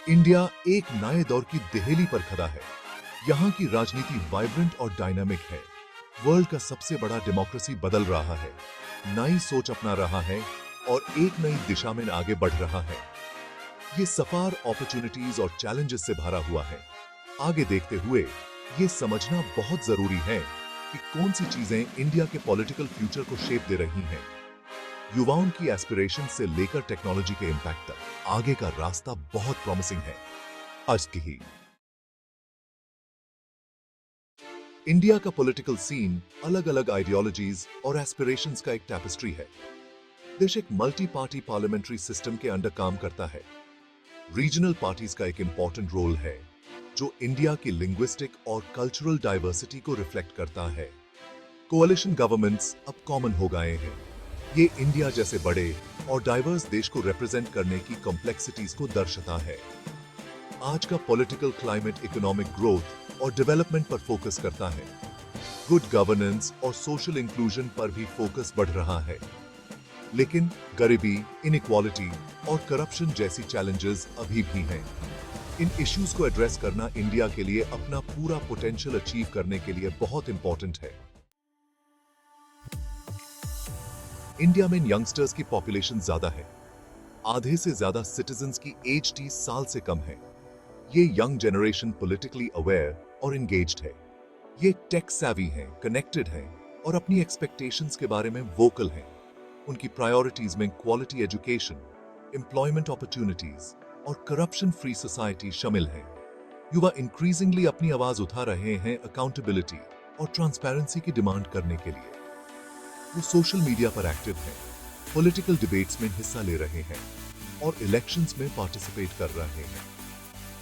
India एक नए दौर की दिहेली पर खड़ा है। यहाँ की राजनीति वाइब्रेंट और डायनामिक है। वर्ल्ड का सबसे बड़ा डेमोक्रेसी बदल रहा है, नई सोच अपना रहा है और एक नई दिशा में आगे बढ़ रहा है। ये सफर अपॉर्चुनिटीज और चैलेंजेस से भरा हुआ है। आगे देखते हुए ये समझना बहुत जरूरी है कि कौन सी चीजें इंडिया के पॉलिटिकल फ्यूचर को शेप दे रही हैं। युवाओं की एस्पिरेशन से लेकर टेक्नोलॉजी के इंपैक्ट तक आगे का रास्ता बहुत प्रॉमिसिंग है। आज की ही इंडिया का पॉलिटिकल सीन अलग अलग आइडियोलॉजीज और एस्पिरेशंस का एक टैपेस्ट्री है। देश एक मल्टी पार्टी पार्लियामेंट्री सिस्टम के अंडर काम करता है। रीजनल पार्टीज का एक इंपॉर्टेंट रोल है जो इंडिया की लिंग्विस्टिक और कल्चरल डाइवर्सिटी को रिफ्लेक्ट करता है। कोalition गवर्नमेंट्स अब कॉमन हो गए हैं। ये इंडिया जैसे बड़े और डाइवर्स देश को रिप्रेजेंट करने की कॉम्प्लेक्सिटीज को दर्शाता है। आज का पॉलिटिकल क्लाइमेट इकोनॉमिक ग्रोथ और डेवलपमेंट पर फोकस करता है। गुड गवर्नेंस और सोशल इंक्लूजन पर भी फोकस बढ़ रहा है। लेकिन गरीबी, इनइक्वालिटी और करप्शन जैसी चैलेंजेस अभी भी हैं। इन इश्यूज को एड्रेस करना इंडिया के लिए अपना पूरा पोटेंशियल अचीव करने के लिए बहुत इंपॉर्टेंट है। इंडिया में यंगस्टर्स की पॉपुलेशन ज्यादा है। आधे से ज्यादा सिटीजन्स की एज 30 साल से कम है। ये यंग जनरेशन पॉलिटिकली अवेयर और एंगेज्ड है। ये टेक सैवी हैं, कनेक्टेड हैं और अपनी एक्सपेक्टेशंस के बारे में वोकल हैं। उनकी प्रायोरिटीज में क्वालिटी एजुकेशन, एम्प्लॉयमेंट अपॉर्चुनिटीज और करप्शन फ्री सोसाइटी शामिल है। युवा इंक्रीजिंगली अपनी आवाज उठा रहे हैं अकाउंटेबिलिटी और ट्रांसपेरेंसी की डिमांड करने के लिए। वो सोशल मीडिया पर एक्टिव हैं, पॉलिटिकल डिबेट्स में हिस्सा ले रहे हैं और इलेक्शंस में पार्टिसिपेट कर रहे हैं।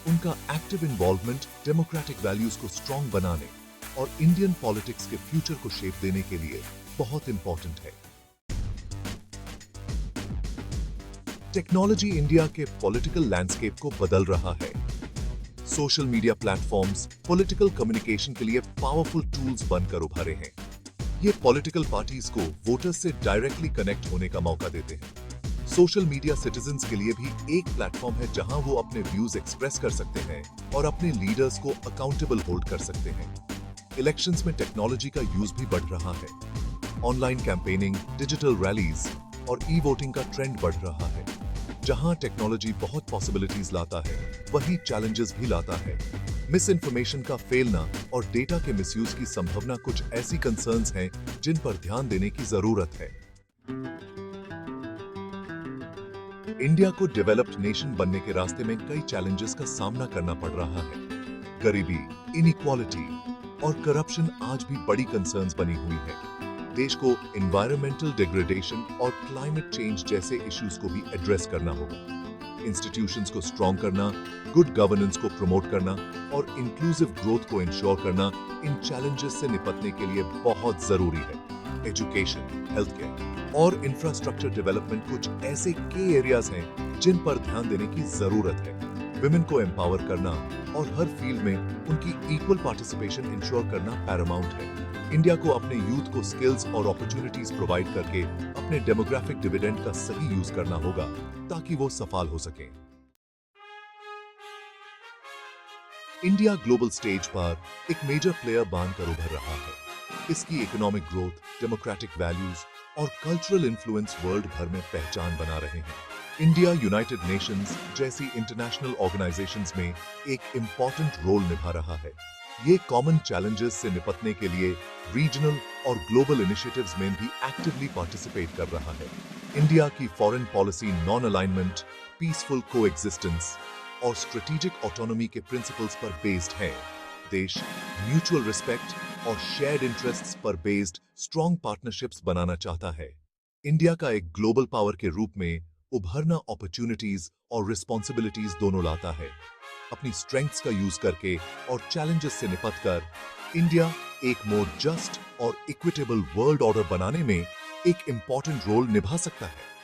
उनका एक्टिव इन्वॉल्वमेंट डेमोक्रेटिक वैल्यूज को स्ट्रॉन्ग बनाने और इंडियन पॉलिटिक्स के फ्यूचर को शेप देने के लिए बहुत इंपॉर्टेंट है। टेक्नोलॉजी इंडिया के पॉलिटिकल लैंडस्केप को बदल रहा है। Social media platforms political communication के लिए पावरफुल टूल्स बनकर उभरे हैं। ये पॉलिटिकल पार्टीज को वोटर्स से डायरेक्टली कनेक्ट होने का मौका देते हैं। सोशल मीडिया सिटीजन्स के लिए भी एक प्लेटफॉर्म है जहां वो अपने व्यूज एक्सप्रेस कर सकते हैं और अपने लीडर्स को अकाउंटेबल होल्ड कर सकते हैं। इलेक्शंस में टेक्नोलॉजी का यूज भी बढ़ रहा है। ऑनलाइन कैंपेनिंग, डिजिटल रैलीज और ई वोटिंग का ट्रेंड बढ़ रहा है। जहां टेक्नोलॉजी बहुत पॉसिबिलिटीज लाता है, वहीं चैलेंजेस भी लाता है। मिस इन्फॉर्मेशन का फैलना और डेटा के मिसयूज की संभावना कुछ ऐसी कंसर्न्स हैं जिन पर ध्यान देने की जरूरत है। इंडिया को डेवलप्ड नेशन बनने के रास्ते में कई चैलेंजेस का सामना करना पड़ रहा है। गरीबी, इनइक्वालिटी और करप्शन आज भी बड़ी कंसर्न्स बनी हुई है। देश को एनवायरमेंटल डिग्रेडेशन और क्लाइमेट चेंज जैसे इश्यूज को भी एड्रेस करना होगा। इंस्टीट्यूशंस को स्ट्रॉन्ग करना, गुड गवर्नेंस को प्रमोट करना और इंक्लूसिव ग्रोथ को इंश्योर करना इन चैलेंजेस से निपटने के लिए बहुत जरूरी है। एजुकेशन, हेल्थ केयर और इंफ्रास्ट्रक्चर डेवलपमेंट कुछ ऐसे की एरियाज हैं जिन पर ध्यान देने की जरूरत है। विमेन को एम्पावर करना और हर फील्ड में उनकी इक्वल पार्टिसिपेशन इंश्योर करना पैरामाउंट है। इंडिया को अपने यूथ को स्किल्स और अपॉर्चुनिटीज प्रोवाइड करके अपने डेमोग्राफिक डिविडेंड का सही यूज करना होगा ताकि वो सफल हो सके। इंडिया ग्लोबल स्टेज पर एक मेजर प्लेयर बनकर उभर रहा है। इसकी इकोनॉमिक ग्रोथ, डेमोक्रेटिक वैल्यूज और कल्चरल इन्फ्लुएंस वर्ल्ड भर में पहचान बना रहे हैं। इंडिया यूनाइटेड नेशंस जैसी इंटरनेशनल ऑर्गेनाइजेशंस में एक इंपॉर्टेंट रोल निभा रहा है। ये कॉमन चैलेंजेस से निपटने के लिए रीजनल और ग्लोबल इनिशिएटिव्स में भी एक्टिवली पार्टिसिपेट कर रहा है। इंडिया की foreign policy non alignment, peaceful coexistence और स्ट्रेटेजिक ऑटोनॉमी के प्रिंसिपल्स पर बेस्ड है। देश म्यूचुअल रिस्पेक्ट और शेयर्ड इंटरेस्ट्स पर बेस्ड स्ट्रॉन्ग पार्टनरशिप्स बनाना चाहता है। इंडिया का एक ग्लोबल पावर के रूप में उभरना अपॉर्चुनिटीज और रिस्पॉन्सिबिलिटीज दोनों लाता है। अपनी स्ट्रेंथ्स का यूज करके और चैलेंजेस से निपटकर इंडिया एक मोर जस्ट और इक्विटेबल वर्ल्ड ऑर्डर बनाने में एक इंपॉर्टेंट रोल निभा सकता है।